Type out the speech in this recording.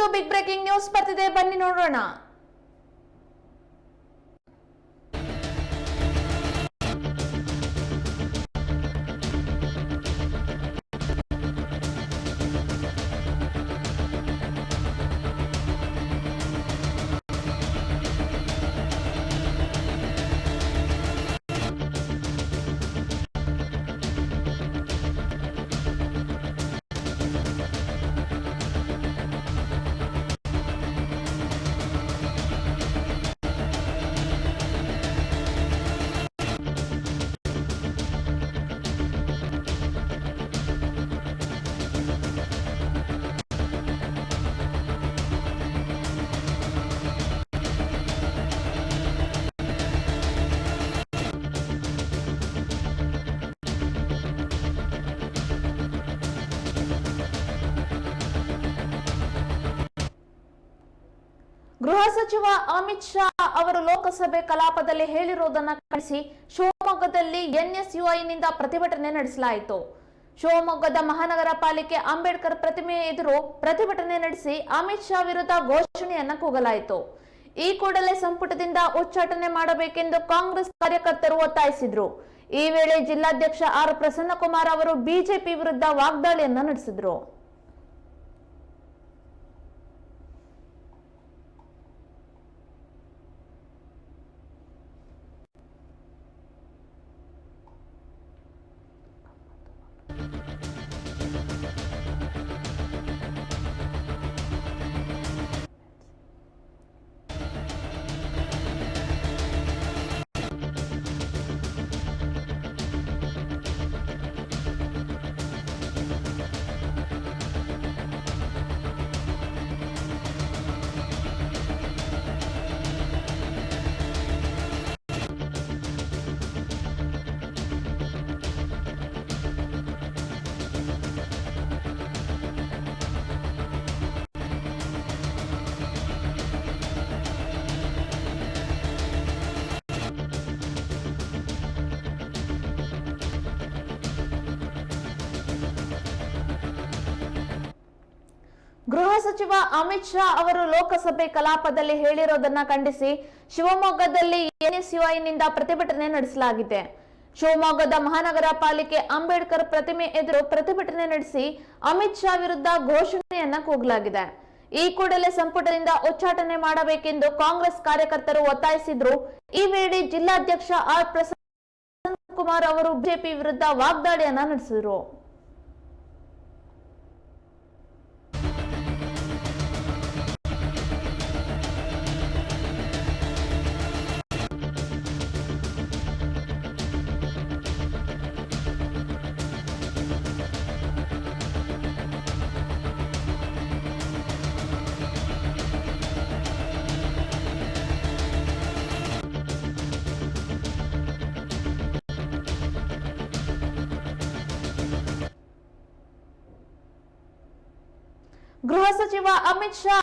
ಮತ್ತೊಂದು big breaking news ಬರ್ತಿದೆ, ಬನ್ನಿ ನೋಡೋಣ. ಗೃಹ ಸಚಿವ ಅಮಿತ್ ಶಾ ಅವರು ಲೋಕಸಭೆ ಕಲಾಪದಲ್ಲಿ ಹೇಳಿರುವುದನ್ನು ಖಂಡಿಸಿ ಶಿವಮೊಗ್ಗದಲ್ಲಿ ಎನ್ಎಸ್ಯುಐನಿಂದ ಪ್ರತಿಭಟನೆ ನಡೆಸಲಾಯಿತು. ಶಿವಮೊಗ್ಗದ ಮಹಾನಗರ ಪಾಲಿಕೆ ಅಂಬೇಡ್ಕರ್ ಪ್ರತಿಮೆ ಎದುರು ಪ್ರತಿಭಟನೆ ನಡೆಸಿ ಅಮಿತ್ ಶಾ ವಿರುದ್ಧ ಘೋಷಣೆಯನ್ನ ಕೂಗಲಾಯಿತು. ಈ ಕೂಡಲೇ ಸಂಪುಟದಿಂದ ಉಚ್ಚಾಟನೆ ಮಾಡಬೇಕೆಂದು ಕಾಂಗ್ರೆಸ್ ಕಾರ್ಯಕರ್ತರು ಒತ್ತಾಯಿಸಿದ್ರು. ಈ ವೇಳೆ ಜಿಲ್ಲಾಧ್ಯಕ್ಷ ಆರ್ ಪ್ರಸನ್ನಕುಮಾರ್ ಅವರು ಬಿಜೆಪಿ ವಿರುದ್ಧ ವಾಗ್ದಾಳಿಯನ್ನ ನಡೆಸಿದ್ರು. ಗೃಹ ಸಚಿವ ಅಮಿತ್ ಶಾ ಅವರು ಲೋಕಸಭೆ ಕಲಾಪದಲ್ಲಿ ಹೇಳಿರೋದನ್ನ ಖಂಡಿಸಿ ಶಿವಮೊಗ್ಗದಲ್ಲಿ ಎನ್ಎಸ್ಯುಐನಿಂದ ಪ್ರತಿಭಟನೆ ನಡೆಸಲಾಗಿದೆ. ಶಿವಮೊಗ್ಗದ ಮಹಾನಗರ ಪಾಲಿಕೆ ಅಂಬೇಡ್ಕರ್ ಪ್ರತಿಮೆ ಎದುರು ಪ್ರತಿಭಟನೆ ನಡೆಸಿ ಅಮಿತ್ ಶಾ ವಿರುದ್ಧ ಘೋಷಣೆಯನ್ನ ಕೂಗಲಾಗಿದೆ. ಈ ಕೂಡಲೇ ಸಂಪುಟದಿಂದ ಉಚ್ಚಾಟನೆ ಮಾಡಬೇಕೆಂದು ಕಾಂಗ್ರೆಸ್ ಕಾರ್ಯಕರ್ತರು ಒತ್ತಾಯಿಸಿದ್ರು. ಈ ವೇಳೆ ಜಿಲ್ಲಾಧ್ಯಕ್ಷ ಆರ್ ಪ್ರಸನ್ನಕುಮಾರ್ ಅವರು ಬಿಜೆಪಿ ವಿರುದ್ಧ ವಾಗ್ದಾಳಿಯನ್ನ ನಡೆಸಿದರು. ಗೃಹ ಸಚಿವ ಅಮಿತ್ ಶಾ